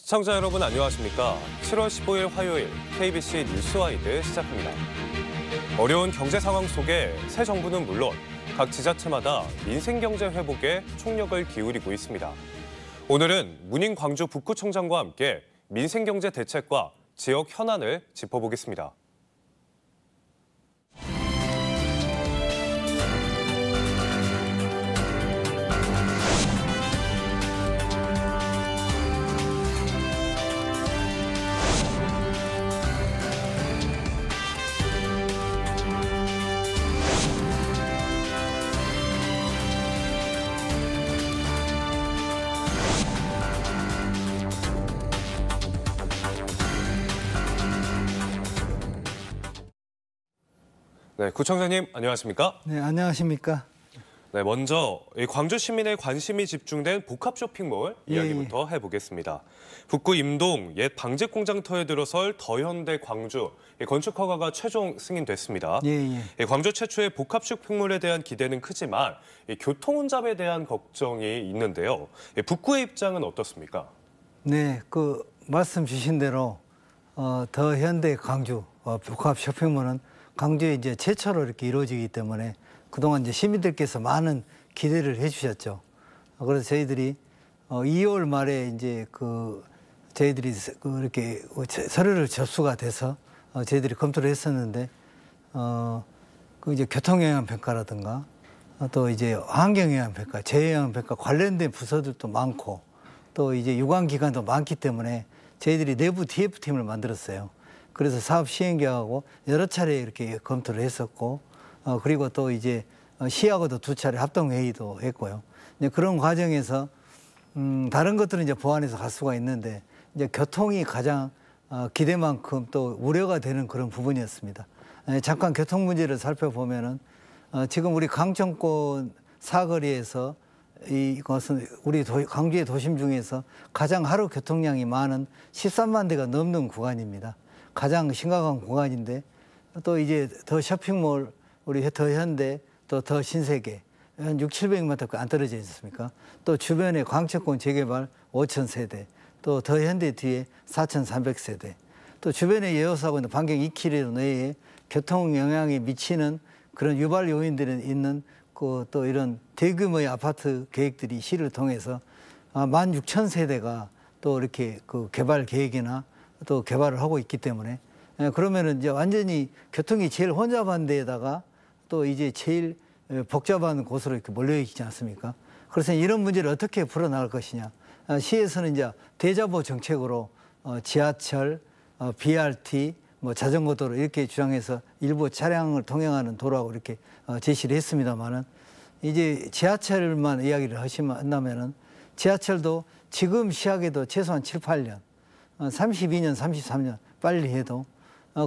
시청자 여러분 안녕하십니까? 7월 15일 화요일 KBC 뉴스와이드 시작합니다. 어려운 경제 상황 속에 새 정부는 물론 각 지자체마다 민생경제 회복에 총력을 기울이고 있습니다. 오늘은 문인 광주 북구청장과 함께 민생경제 대책과 지역 현안을 짚어보겠습니다. 네, 구청장님 안녕하십니까? 네, 안녕하십니까? 네, 먼저 광주 시민의 관심이 집중된 복합 쇼핑몰 이야기부터 해보겠습니다. 북구 임동 옛 방직 공장터에 들어설 더현대 광주 건축 허가가 최종 승인됐습니다. 광주 최초의 복합 쇼핑몰에 대한 기대는 크지만 교통 혼잡에 대한 걱정이 있는데요. 북구의 입장은 어떻습니까? 네, 말씀 주신 대로 더현대 광주 복합 쇼핑몰은 광주에 이제 최초로 이렇게 이루어지기 때문에 그동안 이제 시민들께서 많은 기대를 해주셨죠. 그래서 저희들이 2월 말에 이제 저희들이 이렇게 서류를 접수가 돼서 저희들이 검토를 했었는데 이제 교통영향 평가라든가 또 이제 환경영향 평가, 재해영향 평가 관련된 부서들도 많고 또 이제 유관기관도 많기 때문에 저희들이 내부 TF팀을 만들었어요. 그래서 사업 시행 계획하고 여러 차례 이렇게 검토를 했었고, 그리고 또 이제 시하고도 2차례 합동 회의도 했고요. 이제 그런 과정에서 다른 것들은 이제 보완해서 갈 수가 있는데 이제 교통이 가장 기대만큼 또 우려가 되는 그런 부분이었습니다. 잠깐 교통 문제를 살펴보면은 지금 우리 강정권 사거리에서 이것은 우리 광주의 도심 중에서 가장 하루 교통량이 많은 13만 대가 넘는 구간입니다. 가장 심각한 구간인데 또 이제 더 쇼핑몰, 우리 더 현대, 또 더 신세계 한 600~700m 안 떨어져 있었습니까? 또 주변에 광채권 재개발 5,000세대, 또 더 현대 뒤에 4,300세대, 또 주변에 예호사고 있는 반경 2km 내에 교통 영향이 미치는 그런 유발 요인들이 있는 또 이런 대규모의 아파트 계획들이 시를 통해서 16,000세대가 또 이렇게 개발 계획이나 또 개발을 하고 있기 때문에 그러면은 이제 완전히 교통이 제일 혼잡한 데에다가 또 이제 제일 복잡한 곳으로 이렇게 몰려 있지 않습니까? 그래서 이런 문제를 어떻게 풀어나갈 것이냐. 시에서는 이제 대자보 정책으로 지하철, BRT, 자전거 도로 이렇게 주장해서 일부 차량을 통행하는 도로하고 이렇게 제시를 했습니다만은 이제 지하철만 이야기를 한다면은 지하철도 지금 시작해도 최소한 7~8년, 32년, 33년 빨리 해도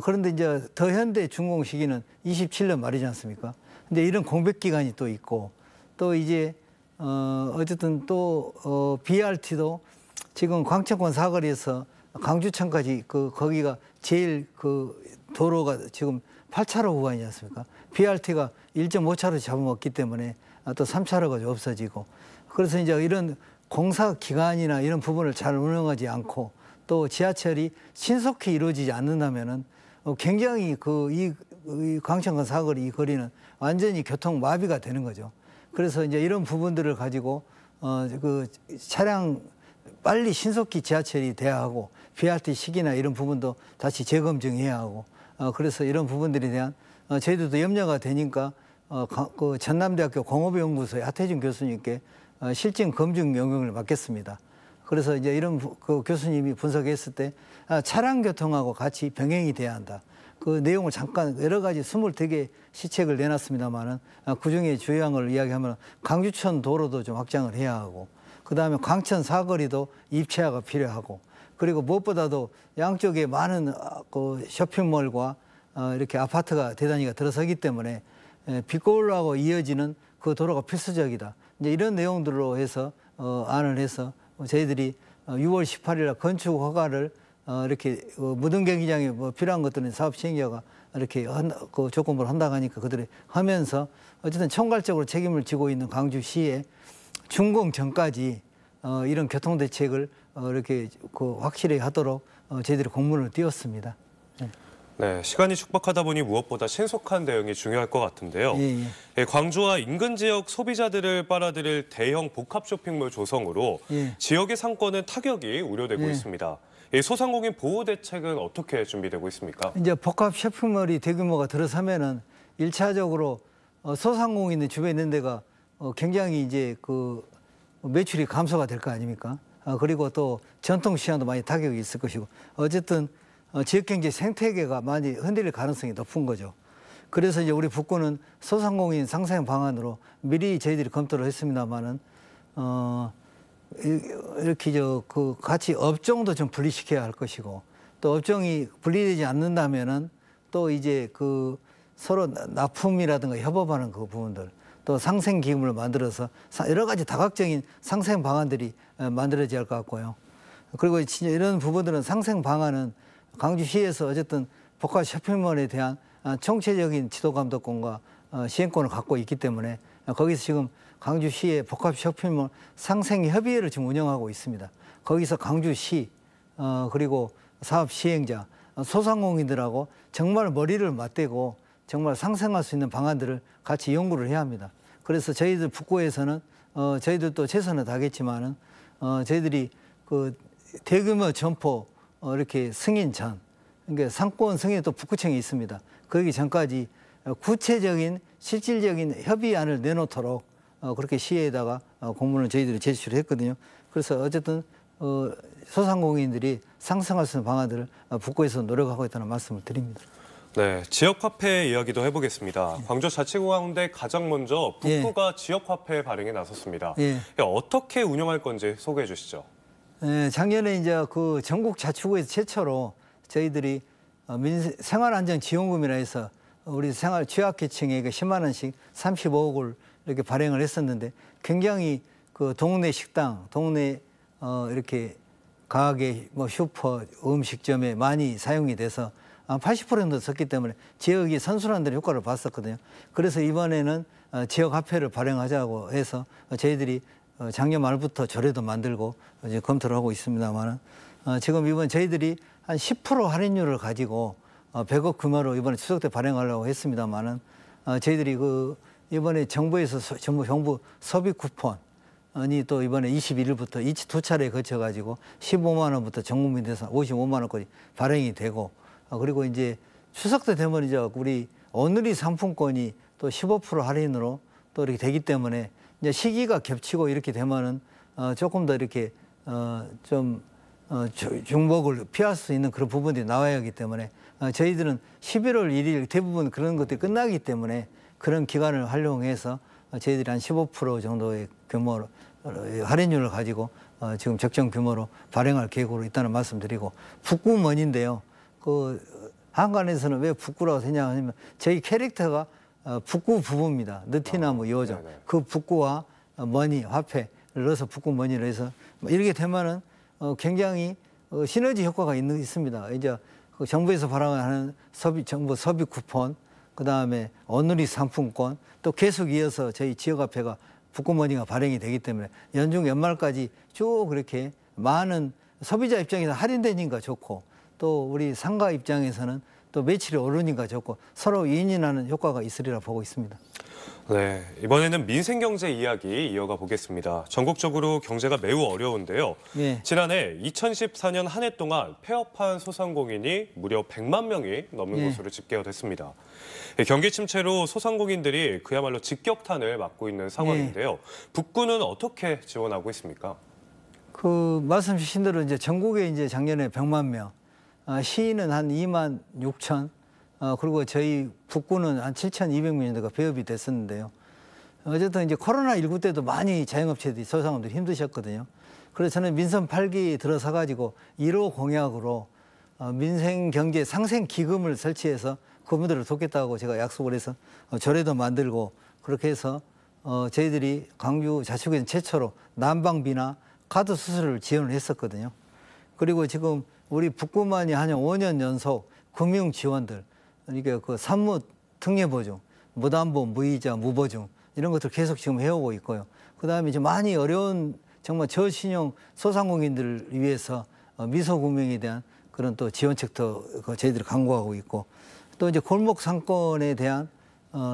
그런데 이제 더 현대 준공 시기는 27년 말이지 않습니까? 근데 이런 공백 기간이 또 있고 또 이제 어쨌든 또 BRT도 지금 광천권 사거리에서 강주천까지 거기가 제일 도로가 지금 8차로 구간이지 않습니까? BRT가 1.5차로 잡아먹기 때문에 또 3차로가 없어지고 그래서 이제 이런 공사 기간이나 이런 부분을 잘 운영하지 않고 또 지하철이 신속히 이루어지지 않는다면은 굉장히 이 광천권 사거리 이 거리는 완전히 교통 마비가 되는 거죠. 그래서 이제 이런 부분들을 가지고 차량 빨리 신속히 지하철이 돼야 하고 BRT 시기나 이런 부분도 다시 재검증해야 하고 그래서 이런 부분들에 대한 저희들도 염려가 되니까 전남대학교 공업연구소의 하태준 교수님께 실증 검증 영역을 맡겼습니다. 그래서 이제 이런 교수님이 분석했을 때 차량 교통하고 같이 병행이 돼야 한다. 그 내용을 잠깐 여러 가지 22개 시책을 내놨습니다만은 그중에 주요한 걸 이야기하면 강주천 도로도 좀 확장을 해야 하고 그다음에 광천 사거리도 입체화가 필요하고 그리고 무엇보다도 양쪽에 많은 쇼핑몰과 이렇게 아파트가 대단히가 들어서기 때문에 빗골로하고 이어지는 그 도로가 필수적이다. 이제 이런 내용들로 해서 안을 해서 저희들이 6월 18일 날 건축 허가를 이렇게 무등 경기장에 필요한 것들은 사업 시행자가 이렇게 조건부를 한다고 하니까 그들이 하면서 어쨌든 총괄적으로 책임을 지고 있는 광주시에 준공 전까지 이런 교통대책을 이렇게 그 확실히 하도록 저희들이 공문을 띄웠습니다. 네. 네, 시간이 촉박하다 보니 무엇보다 신속한 대응이 중요할 것 같은데요. 예. 예, 광주와 인근 지역 소비자들을 빨아들일 대형 복합 쇼핑몰 조성으로 예. 지역의 상권은 타격이 우려되고 예. 있습니다. 이 소상공인 보호 대책은 어떻게 준비되고 있습니까? 이제 복합 쇼핑몰이 대규모가 들어서면은 1차적으로 소상공인의 주변에 있는 데가 굉장히 이제 그 매출이 감소가 될 거 아닙니까? 그리고 또 전통 시장도 많이 타격이 있을 것이고 어쨌든 지역 경제 생태계가 많이 흔들릴 가능성이 높은 거죠. 그래서 이제 우리 북구는 소상공인 상생 방안으로 미리 저희들이 검토를 했습니다만은 이렇게 그 같이 업종도 좀 분리시켜야 할 것이고 또 업종이 분리되지 않는다면은 또 이제 그 서로 납품이라든가 협업하는 그 부분들 또 상생 기금을 만들어서 여러 가지 다각적인 상생 방안들이 만들어져야 할 것 같고요. 그리고 진짜 이런 부분들은 상생 방안은 광주시에서 어쨌든 복합 쇼핑몰에 대한 총체적인 지도 감독권과 시행권을 갖고 있기 때문에 거기서 지금 광주시의 복합 쇼핑몰 상생 협의회를 지금 운영하고 있습니다. 거기서 광주시 그리고 사업 시행자 소상공인들하고 정말 머리를 맞대고 정말 상생할 수 있는 방안들을 같이 연구를 해야 합니다. 그래서 저희들 북구에서는 저희들도 최선을 다하겠지만은 저희들이 그 대규모 점포 이렇게 승인 전, 그러니까 상권 승인에 또 북구청이 있습니다. 거기 전까지 구체적인 실질적인 협의안을 내놓도록 그렇게 시에다가 공문을 저희들이 제출을 했거든요. 그래서 어쨌든 소상공인들이 상생할 수 있는 방안들을 북구에서 노력하고 있다는 말씀을 드립니다. 네, 지역화폐 이야기도 해보겠습니다. 광주자치구가운데 가장 먼저 북구가 지역화폐 발행에 나섰습니다. 어떻게 운영할 건지 소개해 주시죠. 네, 작년에 이제 그 전국 자치구에서 최초로 저희들이 생활안정지원금이라 해서 우리 생활 취약계층에게 10만 원씩 35억을 이렇게 발행을 했었는데 굉장히 그 동네 식당, 동네 이렇게 가게, 뭐 슈퍼, 음식점에 많이 사용이 돼서 80% 정도 썼기 때문에 지역이 선순환되는 효과를 봤었거든요. 그래서 이번에는 지역 화폐를 발행하자고 해서 저희들이 작년 말부터 조례도 만들고 이제 검토를 하고 있습니다만은 지금 이번 저희들이 한 10% 할인율을 가지고 100억 규모로 이번에 추석 때 발행하려고 했습니다만은 저희들이 그 이번에 정부에서 정부 소비 쿠폰이 또 이번에 21일부터 두 차례에 거쳐 가지고 15만 원부터 전 국민 대상 55만 원까지 발행이 되고 그리고 이제 추석 때 되면 이제 우리 오늘이 상품권이 또 15% 할인으로 또 이렇게 되기 때문에 이제 시기가 겹치고 이렇게 되면은 조금 더 이렇게 좀 중복을 피할 수 있는 그런 부분들이 나와야 하기 때문에 저희들은 11월 1일 대부분 그런 것들이 끝나기 때문에 그런 기간을 활용해서 저희들이 한 15% 정도의 규모로 할인율을 가지고 지금 적정 규모로 발행할 계획으로 있다는 말씀드리고 북구머니인데요. 그 한간에서는 왜 북구라고 생각하냐면 저희 캐릭터가 북구 부부입니다. 느티나무 요정. 그 북구와 머니, 화폐를 넣어서 북구머니를 해서 이렇게 되면은 굉장히 시너지 효과가 있습니다. 이제 그 정부에서 발행하는 정부 소비 쿠폰, 그 다음에 오늘이 상품권, 또 계속 이어서 저희 지역화폐가 북구머니가 발행이 되기 때문에 연중 연말까지 쭉 그렇게 많은 소비자 입장에서 할인되니까 좋고 또 우리 상가 입장에서는 또 매출이 오르니까 좋고 서로 윈윈하는 효과가 있으리라 보고 있습니다. 네, 이번에는 민생경제 이야기 이어가 보겠습니다. 전국적으로 경제가 매우 어려운데요. 지난해 2014년 한 해 동안 폐업한 소상공인이 무려 100만 명이 넘는 것으로 집계가 됐습니다. 경기 침체로 소상공인들이 그야말로 직격탄을 맞고 있는 상황인데요. 북구는 어떻게 지원하고 있습니까? 그 말씀 주신 대로 이제 전국에 이제 작년에 100만 명, 시는 한 2만 6천, 그리고 저희 북구는 한 7,200명 정도가 배업이 됐었는데요. 어쨌든 이제 코로나19 때도 많이 자영업체들이 소상공인들이 힘드셨거든요. 그래서 저는 민선 8기 들어서 가지고 1호 공약으로 민생경제 상생기금을 설치해서 그분들을 돕겠다고 제가 약속을 해서 조례도 만들고 그렇게 해서 저희들이 광주 자치구에서 최초로 난방비나 카드 수수료를 지원을 했었거든요. 그리고 지금 우리 북구만이 한 5년 연속 금융 지원들, 그러니까 그 산무 특례보증, 무담보, 무이자, 무보증 이런 것들 계속 지금 해오고 있고요. 그 다음에 이제 많이 어려운 정말 저신용 소상공인들을 위해서 미소금융에 대한 그런 또 지원책도 저희들이 강구하고 있고, 또 이제 골목 상권에 대한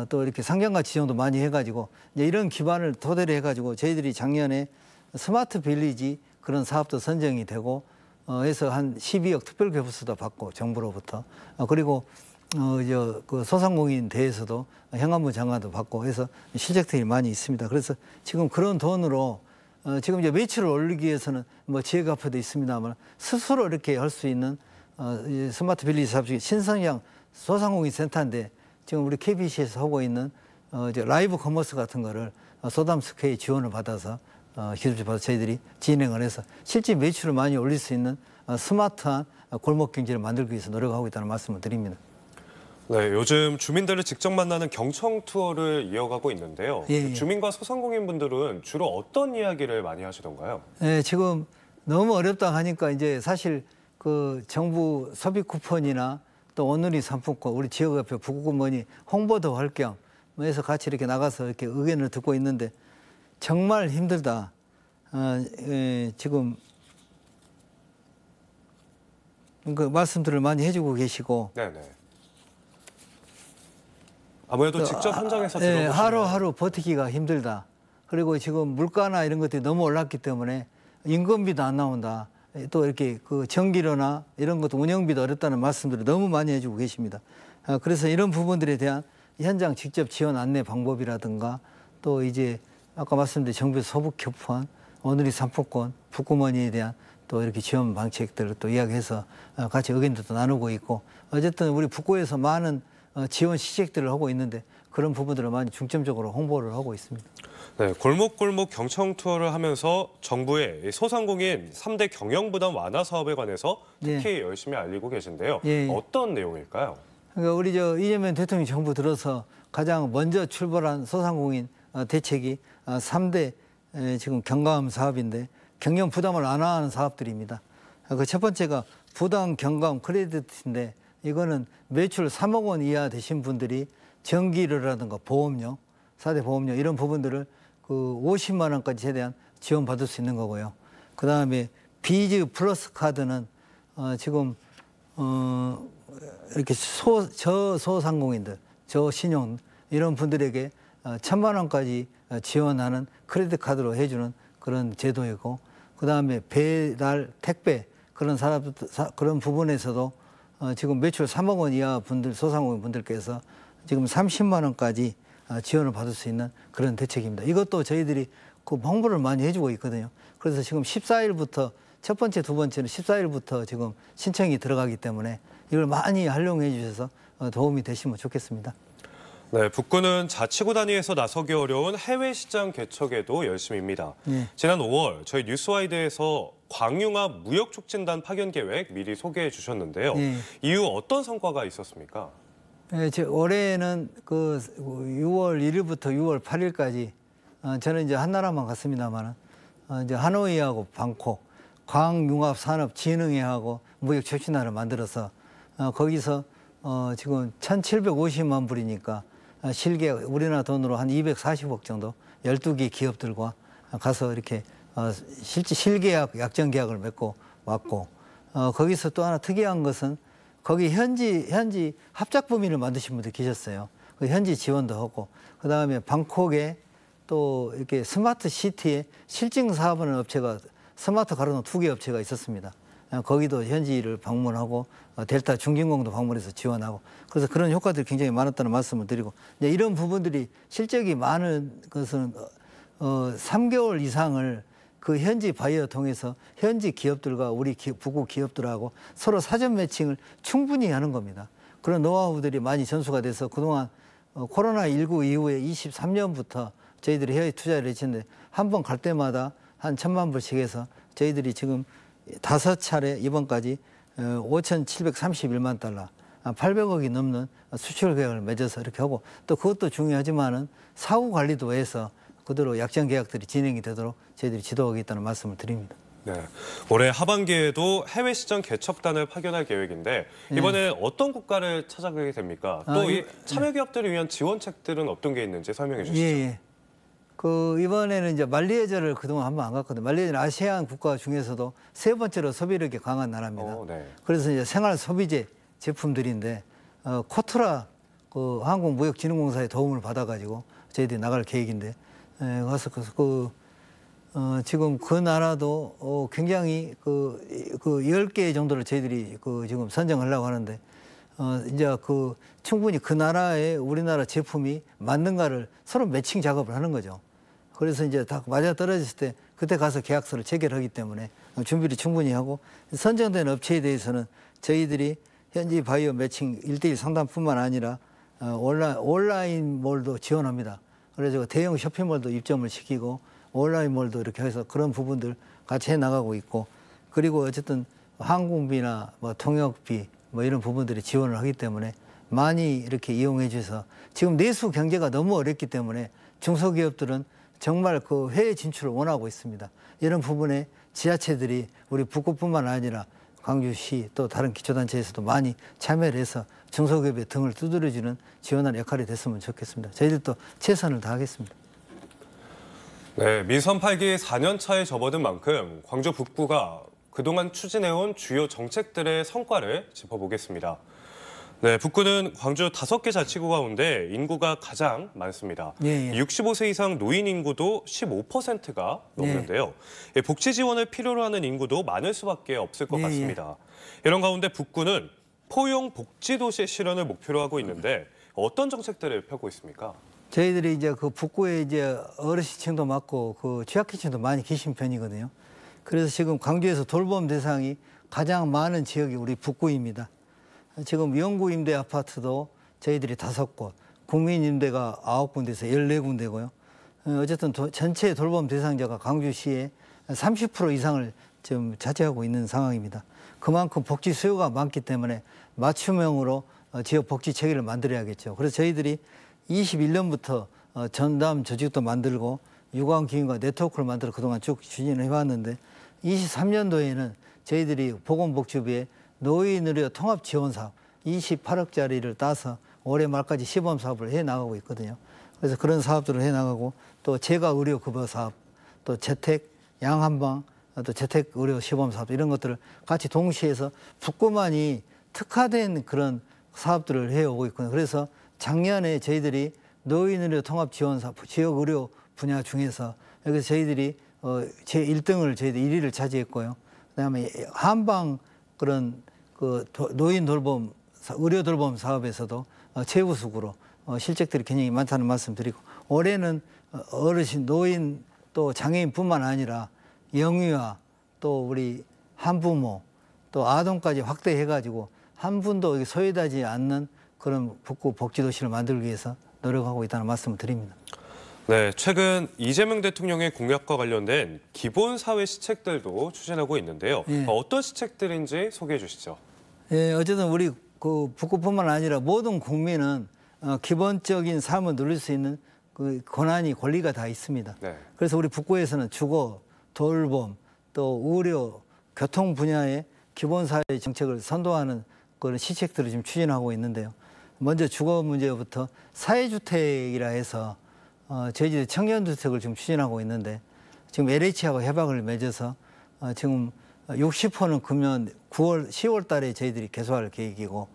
또 이렇게 상장가치 지원도 많이 해가지고 이제 이런 기반을 토대로 해가지고 저희들이 작년에 스마트 빌리지 그런 사업도 선정이 되고 해서 한 12억 특별교부서도 받고 정부로부터 그리고 그 소상공인 대회에서도 행안부 장관도 받고 해서 실적들이 많이 있습니다. 그래서 지금 그런 돈으로 지금 이제 매출을 올리기 위해서는 뭐 지역화폐도 있습니다만 스스로 이렇게 할 수 있는 스마트 빌리지 사업 중에 신성장 소상공인 센터인데 지금 우리 KBC에서 하고 있는 이제 라이브 커머스 같은 거를 소담스퀘이 지원을 받아서 기술을 받아서 저희들이 진행을 해서 실제 매출을 많이 올릴 수 있는 스마트한 골목 경제를 만들기 위해서 노력하고 있다는 말씀을 드립니다. 네, 요즘 주민들을 직접 만나는 경청 투어를 이어가고 있는데요. 예. 주민과 소상공인분들은 주로 어떤 이야기를 많이 하시던가요? 네, 지금 너무 어렵다 하니까 이제 사실 그 정부 소비 쿠폰이나 또 오늘이 상품권, 우리 지역협회 북구구먼이 홍보도 할 겸 해서 같이 이렇게 나가서 이렇게 의견을 듣고 있는데 정말 힘들다. 지금 그 말씀들을 많이 해주고 계시고. 네네. 아무래도 직접 현장에서 들어보시면 하루하루 버티기가 힘들다. 그리고 지금 물가나 이런 것들이 너무 올랐기 때문에 인건비도 안 나온다. 또 이렇게 그 전기료나 이런 것도 운영비도 어렵다는 말씀들을 너무 많이 해주고 계십니다. 그래서 이런 부분들에 대한 현장 직접 지원 안내 방법이라든가 또 이제 아까 말씀드린 정부 소득 교환, 오늘이 상품권, 북구머니에 대한 또 이렇게 지원 방책들을 또 이야기해서 같이 의견도 나누고 있고 어쨌든 우리 북구에서 많은 지원 시책들을 하고 있는데 그런 부분들을 많이 중점적으로 홍보를 하고 있습니다. 네, 골목골목 경청 투어를 하면서 정부의 소상공인 3대 경영부담 완화 사업에 관해서 특히 열심히 알리고 계신데요. 어떤 내용일까요? 그러니까 우리 이재명 대통령 정부 들어서 가장 먼저 출발한 소상공인 대책이 3대 지금 경감 사업인데 경영 부담을 완화하는 사업들입니다. 그 첫 번째가 부당 경감 크레디트인데 이거는 매출 3억 원 이하 되신 분들이 전기료라든가 보험료, 4대 보험료 이런 부분들을 그 50만 원까지 최대한 지원받을 수 있는 거고요. 그다음에 비즈 플러스 카드는 지금 이렇게 저소상공인들, 저신용 이런 분들에게 1,000만 원까지 지원하는 크레딧 카드로 해주는 그런 제도이고, 그다음에 배달, 택배 그런 그런 부분에서도 지금 매출 3억 원 이하 분들, 소상공인 분들께서 지금 30만 원까지 지원을 받을 수 있는 그런 대책입니다. 이것도 저희들이 그 홍보를 많이 해주고 있거든요. 그래서 지금 14일부터 첫 번째, 두 번째는 14일부터 지금 신청이 들어가기 때문에 이걸 많이 활용해 주셔서 도움이 되시면 좋겠습니다. 네, 북구는 자치구 단위에서 나서기 어려운 해외 시장 개척에도 열심입니다. 지난 5월 저희 뉴스와이드에서 광융합 무역촉진단 파견 계획 미리 소개해 주셨는데요. 이후 어떤 성과가 있었습니까? 네, 올해는 그 6월 1일부터 6월 8일까지 저는 이제 한 나라만 갔습니다만 이제 하노이하고 방콕 광융합산업진흥회하고 무역촉진단을 만들어서 거기서 지금 1,750만 불이니까 실계 우리나라 돈으로 한 240억 정도 12개 기업들과 가서 이렇게 실제 실계약 약정계약을 맺고 왔고 거기서 또 하나 특이한 것은 거기 현지 합작범위를 만드신 분들 계셨어요. 그 현지 지원도 하고 그다음에 방콕에 또 이렇게 스마트 시티에 실증 사업하는 업체가 스마트 가로등 2개 업체가 있었습니다. 거기도 현지를 방문하고 델타 중진공도 방문해서 지원하고 그래서 그런 효과들이 굉장히 많았다는 말씀을 드리고 이제 이런 부분들이 실적이 많은 것은 3개월 이상을 그 현지 바이어 통해서 현지 기업들과 우리 북구 기업들하고 서로 사전 매칭을 충분히 하는 겁니다. 그런 노하우들이 많이 전수가 돼서 그동안 코로나19 이후에 23년부터 저희들이 해외 투자를 했는데 한 번 갈 때마다 한 1,000만 불씩 해서 저희들이 지금 5차례 이번까지 5,731만 달러, 800억이 넘는 수출 계약을 맺어서 이렇게 하고 또 그것도 중요하지만은 사후 관리도 해서 그대로 약정 계약들이 진행이 되도록 저희들이 지도하겠다는 말씀을 드립니다. 네, 올해 하반기에도 해외 시장 개척단을 파견할 계획인데 이번에 어떤 국가를 찾아가게 됩니까? 또 이 참여 기업들을 위한 지원책들은 어떤 게 있는지 설명해 주시죠. 이번에는 이제 말레이시아를 그동안 한번 안 갔거든요. 말레이시아는 아세안 국가 중에서도 세 번째로 소비력이 강한 나라입니다. 네. 그래서 이제 생활 소비재 제품들인데 코트라 한국무역진흥공사의 도움을 받아가지고 저희들이 나갈 계획인데 가서 지금 그 나라도 굉장히 10개 정도를 저희들이 지금 선정하려고 하는데 이제 충분히 그 나라에 우리나라 제품이 맞는가를 서로 매칭 작업을 하는 거죠. 그래서 이제 다 맞아 떨어졌을 때 그때 가서 계약서를 체결하기 때문에 준비를 충분히 하고 선정된 업체에 대해서는 저희들이 현지 바이오 매칭 1:1 상담뿐만 아니라 온라인몰도 지원합니다. 그래서 대형 쇼핑몰도 입점을 시키고 온라인몰도 이렇게 해서 그런 부분들 같이 해나가고 있고 그리고 어쨌든 항공비나 통역비 이런 부분들이 지원을 하기 때문에 많이 이렇게 이용해 주셔서 지금 내수 경제가 너무 어렵기 때문에 중소기업들은 정말 해외 진출을 원하고 있습니다. 이런 부분에 지자체들이 우리 북구뿐만 아니라 광주시 또 다른 기초단체에서도 많이 참여를 해서 중소기업의 등을 두드려주는 지원하는 역할이 됐으면 좋겠습니다. 저희들도 최선을 다하겠습니다. 네, 민선 8기 4년 차에 접어든 만큼 광주 북구가 그동안 추진해온 주요 정책들의 성과를 짚어보겠습니다. 네, 북구는 광주 5개 자치구 가운데 인구가 가장 많습니다. 65세 이상 노인 인구도 15%가 넘는데요. 복지 지원을 필요로 하는 인구도 많을 수밖에 없을 것 같습니다. 이런 가운데 북구는 포용 복지도시 실현을 목표로 하고 있는데 어떤 정책들을 펴고 있습니까? 저희들이 이제 북구에 이제 어르신층도 많고 취약계층도 많이 계신 편이거든요. 그래서 지금 광주에서 돌봄 대상이 가장 많은 지역이 우리 북구입니다. 지금 영구 임대 아파트도 저희들이 5곳, 국민 임대가 9군데에서 14군데고요. 어쨌든 전체 돌봄 대상자가 광주시에 30% 이상을 지금 차지하고 있는 상황입니다. 그만큼 복지 수요가 많기 때문에 맞춤형으로 지역 복지 체계를 만들어야겠죠. 그래서 저희들이 21년부터 전담 조직도 만들고 유관기관과 네트워크를 만들어 그동안 쭉 추진을 해왔는데 23년도에는 저희들이 보건복지부에 노인의료 통합지원사업 28억짜리를 따서 올해 말까지 시범사업을 해나가고 있거든요. 그래서 그런 사업들을 해나가고 또 재가의료급여 사업, 또 재택 양한방, 또 재택의료 시범사업 이런 것들을 같이 동시에 해서 북구만이 특화된 그런 사업들을 해오고 있거든요. 그래서 작년에 저희들이 노인의료 통합지원사업 지역의료 분야 중에서 여기서 저희들이 제 1등을 저희들이 1위를 차지했고요. 그다음에 한방 그런 노인 돌봄 의료 돌봄 사업에서도 최우수으로 실적들이 굉장히 많다는 말씀드리고 올해는 어르신 노인 또 장애인뿐만 아니라 영유아 또 우리 한부모 또 아동까지 확대해가지고 한 분도 소외되지 않는 그런 북구 복지도시를 만들기 위해서 노력하고 있다는 말씀을 드립니다. 네, 최근 이재명 대통령의 공약과 관련된 기본사회 시책들도 추진하고 있는데요. 어떤 시책들인지 소개해 주시죠. 어쨌든 우리 북구뿐만 아니라 모든 국민은 기본적인 삶을 누릴 수 있는 권리가 다 있습니다. 그래서 우리 북구에서는 주거, 돌봄, 또 의료, 교통 분야의 기본사회 정책을 선도하는 그런 시책들을 지금 추진하고 있는데요. 먼저 주거 문제부터 사회주택이라 해서 저희들이 청년주택을 지금 추진하고 있는데 지금 LH하고 협약을 맺어서 지금 60호는 금년 10월 달에 저희들이 개소할 계획이고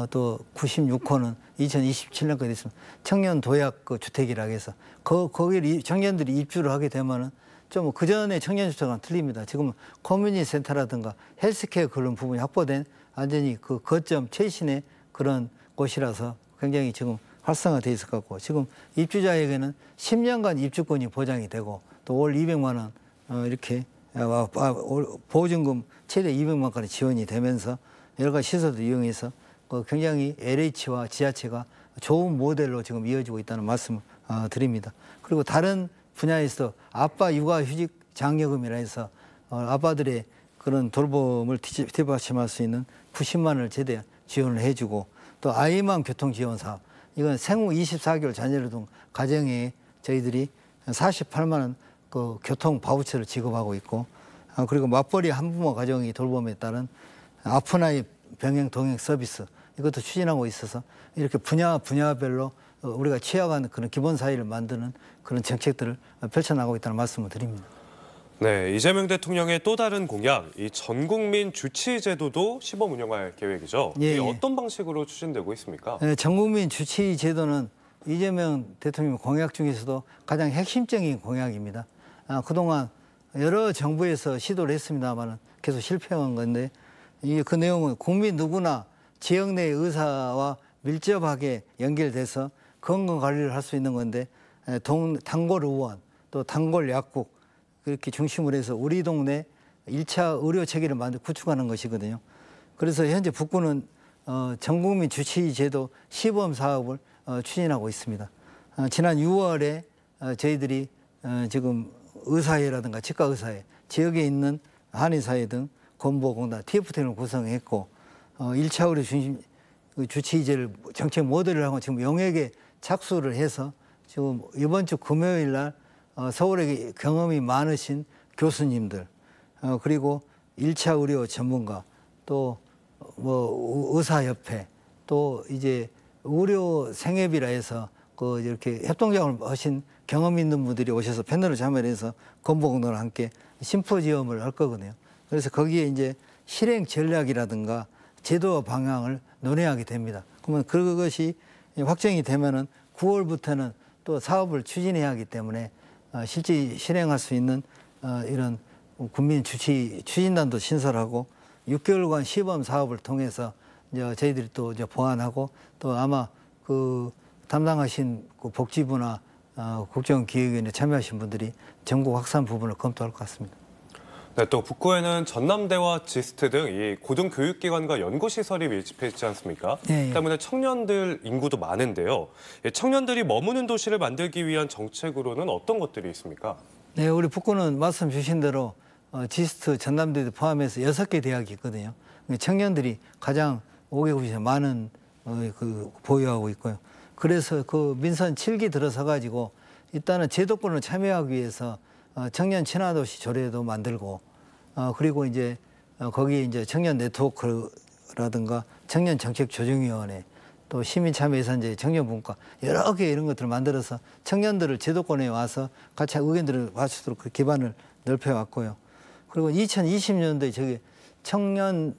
또 96호는 2027년까지 있으면 청년 도약 주택이라고 해서 거기를 청년들이 입주를 하게 되면은 좀 그전에 청년주택과는 틀립니다. 지금 커뮤니티 센터라든가 헬스케어 그런 부분이 확보된 완전히 거점 최신의 그런 곳이라서 굉장히 지금 활성화되어 있을 것 같고 지금 입주자에게는 10년간 입주권이 보장이 되고 또 월 200만 원 이렇게 보증금 최대 200만 원까지 지원이 되면서 여러 가지 시설도 이용해서 굉장히 LH와 지자체가 좋은 모델로 지금 이어지고 있다는 말씀을 드립니다. 그리고 다른 분야에서 아빠 육아휴직 장려금이라 해서 아빠들의 그런 돌봄을 뒷받침할 수 있는 90만 원을 최대 지원을 해주고 또 아이만 교통지원 사업 이건 생후 24개월 자녀를 둔 가정에 저희들이 48만 원 교통 바우처를 지급하고 있고 그리고 맞벌이 한부모 가정이 돌봄에 따른 아픈 아이 병행 동행 서비스 이것도 추진하고 있어서 이렇게 분야별로 우리가 취약한 그런 기본 사회를 만드는 그런 정책들을 펼쳐나가고 있다는 말씀을 드립니다. 네, 이재명 대통령의 또 다른 공약, 이 전국민 주치의 제도도 시범 운영할 계획이죠. 예, 이 예. 어떤 방식으로 추진되고 있습니까? 전국민 주치의 제도는 이재명 대통령 공약 중에서도 가장 핵심적인 공약입니다. 그동안 여러 정부에서 시도를 했습니다만 계속 실패한 건데 이게 그 내용은 국민 누구나 지역 내 의사와 밀접하게 연결돼서 건강 관리를 할 수 있는 건데 단골 의원 또 단골 약국 그렇게 중심으로 해서 우리 동네 1차 의료 체계를 구축하는 것이거든요. 그래서 현재 북구는 전국민 주치의 제도 시범 사업을 추진하고 있습니다. 지난 6월에 저희들이 지금 의사회라든가 치과의사회, 지역에 있는 한의사회 등 건보공단, TF팀을 구성했고 1차 의료 중심 주치의제를 정책 모델을 하고 지금 용역에 착수를 해서 지금 이번 주 금요일 날 서울에 경험이 많으신 교수님들 그리고 1차 의료 전문가 또 뭐 의사협회 또 이제 의료 생협이라 해서 그 이렇게 협동작업을 하신 경험 있는 분들이 오셔서 패널을 참여해서 건보공단과 함께 심포지엄을 할 거거든요. 그래서 거기에 이제 실행 전략이라든가 제도 방향을 논의하게 됩니다. 그러면 그것이 확정이 되면은 9월부터는 또 사업을 추진해야 하기 때문에 실제 실행할 수 있는 이런 국민 주치 추진단도 신설하고 6개월간 시범 사업을 통해서 이제 저희들이 또 이제 보완하고 또 아마 그 담당하신 그 복지부나 국정기획위원회 참여하신 분들이 전국 확산 부분을 검토할 것 같습니다. 네, 또 북구에는 전남대와 지스트 등 이 고등교육기관과 연구시설이 밀집해 있지 않습니까? 예, 예. 때문에 청년들 인구도 많은데요. 청년들이 머무는 도시를 만들기 위한 정책으로는 어떤 것들이 있습니까? 네, 우리 북구는 말씀 주신 대로 지스트 전남대도 포함해서 6개 대학이 있거든요. 청년들이 가장 5개국에서 많은 보유하고 있고요. 그래서 그 민선 7기 들어서 가지고 일단은 제도권을 참여하기 위해서 청년 친화도시 조례도 만들고 그리고 이제 거기에 이제 청년 네트워크라든가 청년 정책 조정위원회 또 시민참여예산제 청년분과 여러 개 이런 것들을 만들어서 청년들을 제도권에 와서 같이 의견들을 맞추도록 그 기반을 넓혀왔고요. 그리고 2020년도에 저기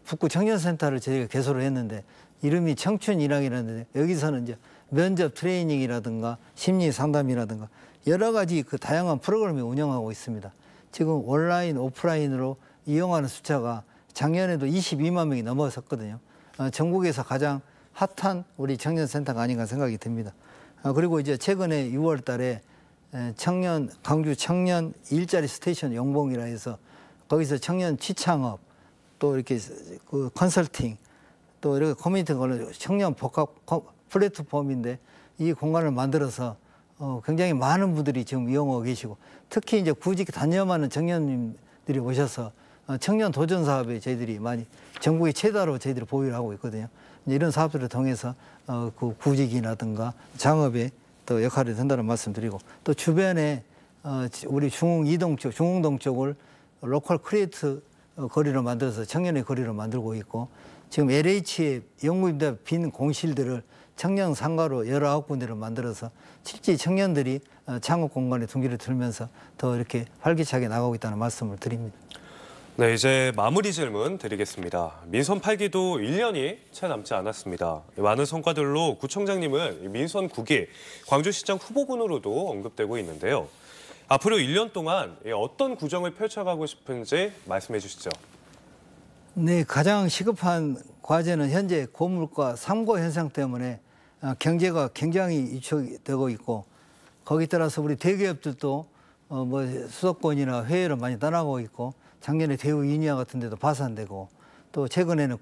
북구 청년센터를 저희가 개소를 했는데 이름이 청춘일학이라는데 여기서는 이제 면접 트레이닝이라든가 심리 상담이라든가 여러 가지 그 다양한 프로그램을 운영하고 있습니다. 지금 온라인, 오프라인으로 이용하는 숫자가 작년에도 22만 명이 넘어섰거든요. 전국에서 가장 핫한 우리 청년센터가 아닌가 생각이 듭니다. 그리고 이제 최근에 6월 달에 광주 청년 일자리 스테이션 용봉이라 해서 거기서 청년 취창업 또 이렇게 그 컨설팅 또 이렇게 커뮤니티 걸로 청년 복합 플랫폼인데 이 공간을 만들어서 굉장히 많은 분들이 지금 이용하고 계시고 특히 이제 구직 단념하는 청년님들이 오셔서 청년 도전 사업에 저희들이 많이 전국의 최다로 저희들이 보유를 하고 있거든요. 이런 사업들을 통해서 그 구직이라든가 창업에 또 역할이 된다는 말씀드리고 또 주변에 우리 중흥동 쪽을 로컬 크리에이트 거리로 만들어서 청년의 거리로 만들고 있고 지금 LH의 연구임대 빈 공실들을 청년 상가로 19군데를 만들어서 실제 청년들이 창업 공간에 둥기를 들면서 더 이렇게 활기차게 나가고 있다는 말씀을 드립니다. 네, 이제 마무리 질문 드리겠습니다. 민선 8기도 1년이 채 남지 않았습니다. 많은 성과들로 구청장님은 민선 9기 광주시장 후보군으로도 언급되고 있는데요. 앞으로 1년 동안 어떤 구정을 펼쳐가고 싶은지 말씀해 주시죠. 네, 가장 시급한 과제는 현재 고물가 3고 현상 때문에 경제가 굉장히 위축되고 있고 거기 따라서 우리 대기업들도 뭐 수도권이나 해외로 많이 떠나고 있고 작년에 대우 이니아 같은 데도 파산되고 또 최근에는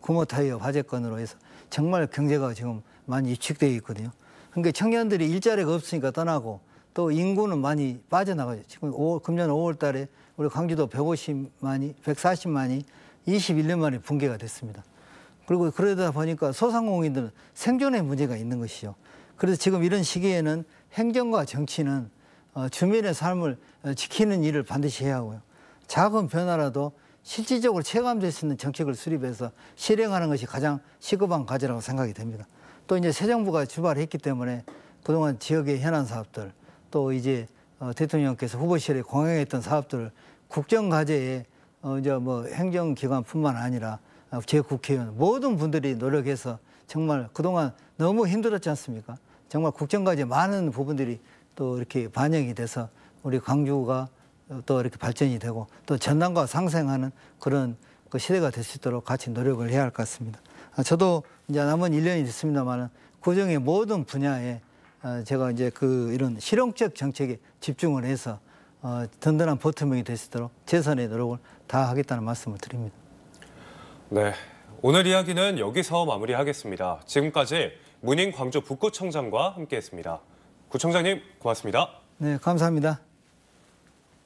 금호타이어 화재건으로 해서 정말 경제가 지금 많이 위축되어 있거든요. 그러니까 청년들이 일자리가 없으니까 떠나고 또 인구는 많이 빠져나가죠. 지금 금년 5월 달에 우리 광주도 140만이 21년 만에 붕괴가 됐습니다. 그리고 그러다 보니까 소상공인들은 생존의 문제가 있는 것이죠. 그래서 지금 이런 시기에는 행정과 정치는 주민의 삶을 지키는 일을 반드시 해야 하고요. 작은 변화라도 실질적으로 체감될 수 있는 정책을 수립해서 실행하는 것이 가장 시급한 과제라고 생각이 됩니다. 또 이제 새 정부가 출발했기 때문에 그동안 지역의 현안 사업들 또 이제 대통령께서 후보실에 공약했던 사업들을 국정과제에 이제 뭐 행정기관뿐만 아니라 제 국회의원 모든 분들이 노력해서 정말 그동안 너무 힘들었지 않습니까? 정말 국정과제 많은 부분들이 또 이렇게 반영이 돼서 우리 광주가 또 이렇게 발전이 되고 또 전남과 상생하는 그런 그 시대가 될 수 있도록 같이 노력을 해야 할 것 같습니다. 저도 이제 남은 1년이 됐습니다만은 구정의 모든 분야에 제가 이제 이런 실용적 정책에 집중을 해서 든든한 버팀목이 될 수 있도록 최선의 노력을 다하겠다는 말씀을 드립니다. 네, 오늘 이야기는 여기서 마무리하겠습니다. 지금까지 문인 광주 북구청장과 함께했습니다. 구청장님 고맙습니다. 네, 감사합니다.